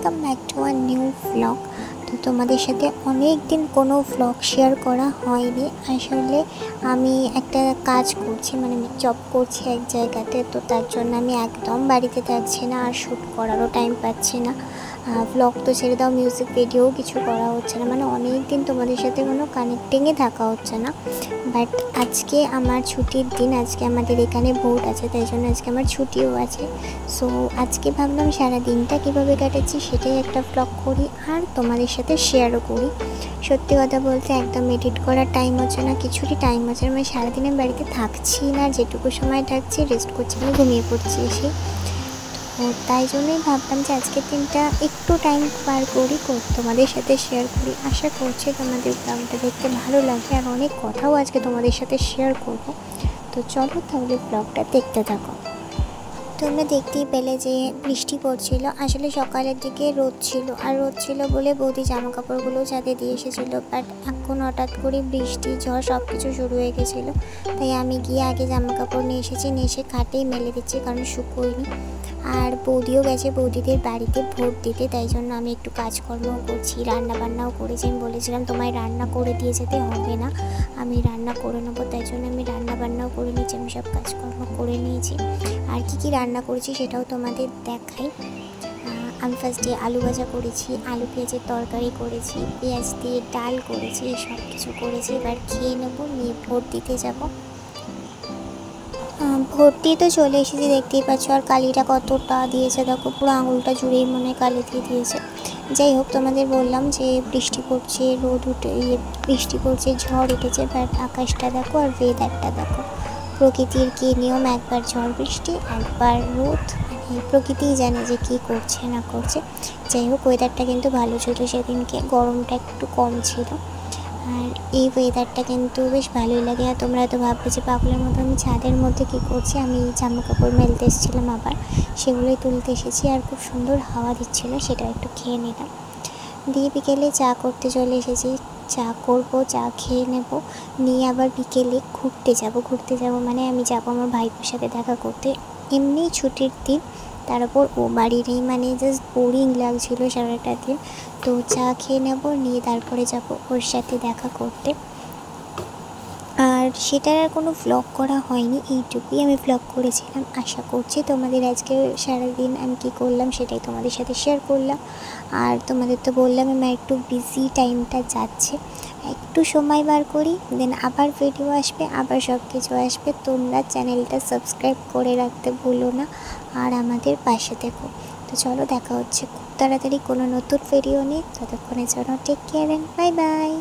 Welcome back to a new blog. তো তোমাদের সাথে অনেক দিন কোনো ব্লগ শেয়ার করা হয়নি। আসলে আমি একটা কাজ করছি, মানে জব করছি এক জায়গাতে, তো তার জন্য আমি একদম বাড়িতে থাকছি না, আর শ্যুট করারও টাইম পাচ্ছি না। ব্লগ তো ছেড়ে দাও, মিউজিক ভিডিও কিছু করা হচ্ছে না, মানে অনেক দিন তোমাদের সাথে কোনো কানেক্টিংয়ে থাকা হচ্ছে না। বাট আজকে আমার ছুটির দিন, আজকে আমাদের এখানে ভোট আছে, তাই জন্য আজকে আমার ছুটিও আছে। সো আজকে ভাবলাম সারা দিনটা কীভাবে কাটাচ্ছি সেটাই একটা ব্লগ করি আর তোমাদের সাথে শেয়ারও করি। সত্যি কথা বলতে একদম এডিট করার টাইম হচ্ছে না, কিছুরই টাইম হচ্ছে না, মানে সারাদিন আমি বাড়িতে থাকছি না, যেটুকু সময় থাকছি রেস্ট করছি, আমি ঘুমিয়ে পড়ছি এসে। তো তাই জন্যই ভাবলাম যে আজকের দিনটা একটু টাইম পার করি, তোমাদের সাথে শেয়ার করি। আশা করছি তোমাদের ব্লগটা দেখতে ভালো লাগে, আর অনেক কথাও আজকে তোমাদের সাথে শেয়ার করব। তো চলো তাহলে ব্লগটা দেখতে থাকো। তোমরা দেখতেই পেলে যে বৃষ্টি পড়ছিল, আসলে সকালের দিকে রোদ ছিল, আর রোদ ছিল বলে বৌদি জামা কাপড়গুলোও ছাদে দিয়ে এসেছিলো। বাট এখন হঠাৎ করে বৃষ্টি ঝড় সব কিছু শুরু হয়ে গেছিলো, তাই আমি গিয়ে আগে জামা কাপড় নিয়ে এসেছি, নিয়ে এসে খাটেই মেলে দিচ্ছি, কারণ শুকোয়নি। আর বৌদিও গেছে বৌদিদের বাড়িতে ভোট দিতে, তাই জন্য আমি একটু কাজকর্মও করছি, রান্নাবান্নাও করেছি। আমি বলেছিলাম তোমায় রান্না করে দিয়ে যেতে হবে না, আমি রান্না করে নেবো, তাই জন্য আমি রান্নাবান্নাও করে নিয়েছি, আমি সব কাজকর্ম করে নিয়েছি। আর কি রান্না করেছি সেটাও তোমাদের দেখাই। আমি ফার্স্টে আলু ভাজা করেছি, আলু পেঁয়াজের তরকারি করেছি, পেঁয়াজ দিয়ে ডাল করেছি, সব কিছু করেছি। এবার খেয়ে নেবো, নিয়ে ভোট দিতে যাব। ভোট দিয়ে তো চলে এসেছি, দেখতেই পাচ্ছ। আর কালিটা কতটা দিয়েছে দেখো, পুরো আঙুলটা জুড়েই মনে হয় কালি দিয়ে দিয়েছে। যাই হোক, তোমাদের বললাম যে বৃষ্টি পড়ছে, রোদ উঠে বৃষ্টি পড়ছে, ঝড় উঠেছে, বাট আকাশটা দেখো আর ওয়েদারটা দেখো। প্রকৃতির কী নিয়ম, একবার ঝড় বৃষ্টি, একবার রোদ, মানে প্রকৃতিই জানে যে কী করছে না করছে। যাই হোক, ওয়েদারটা কিন্তু ভালো ছিল সেদিনকে, গরমটা একটু কম ছিল। আর এই ওয়েদারটা কিন্তু বেশ ভালোই লাগে। আর তোমরা তো ভাববে যে পাগলের মতো আমি ছাদের মধ্যে কী করছি, আমি জামা কাপড় মেলতে এসেছিলাম, আবার সেগুলোই তুলতে এসেছি। আর খুব সুন্দর হাওয়া দিচ্ছিলো, সেটা একটু খেয়ে নিলাম। দিয়ে বিকেলে চা করতে চলে এসেছি, চা করব, চা খেয়ে নেব, নিয়ে আবার বিকেলে ঘুরতে যাব মানে আমি যাব আমার ভাইপোর সাথে দেখা করতে। এমনি ছুটির দিন, তার উপর ও বাড়ি নেই, মানে জাস্ট বোরিং লাগছিলো সারাটা দিন। তো চা খেয়ে নেব, নিয়ে তারপরে যাব ওর সাথে দেখা করতে। আর সেটার আর কোনো ভ্লগ করা হয়নি, এইটুকুই আমি ভ্লগ করেছিলাম। আশা করছি তোমাদের আজকে সারাদিন আমি কী করলাম সেটাই তোমাদের সাথে শেয়ার করলাম। আর তোমাদের তো বললাম আমার একটু বিজি টাইমটা যাচ্ছে, একটু সময় বার করি, দেন আবার ভিডিও আসবে, আবার সব কিছু আসবে। তোমরা চ্যানেলটা সাবস্ক্রাইব করে রাখতে ভুলো না, আর আমাদের পাশে থেকো। তো চলো, দেখা হচ্ছে খুব তাড়াতাড়ি কোনো নতুন ভিডিও নিয়ে। ততক্ষণের জন্য take care and bye by.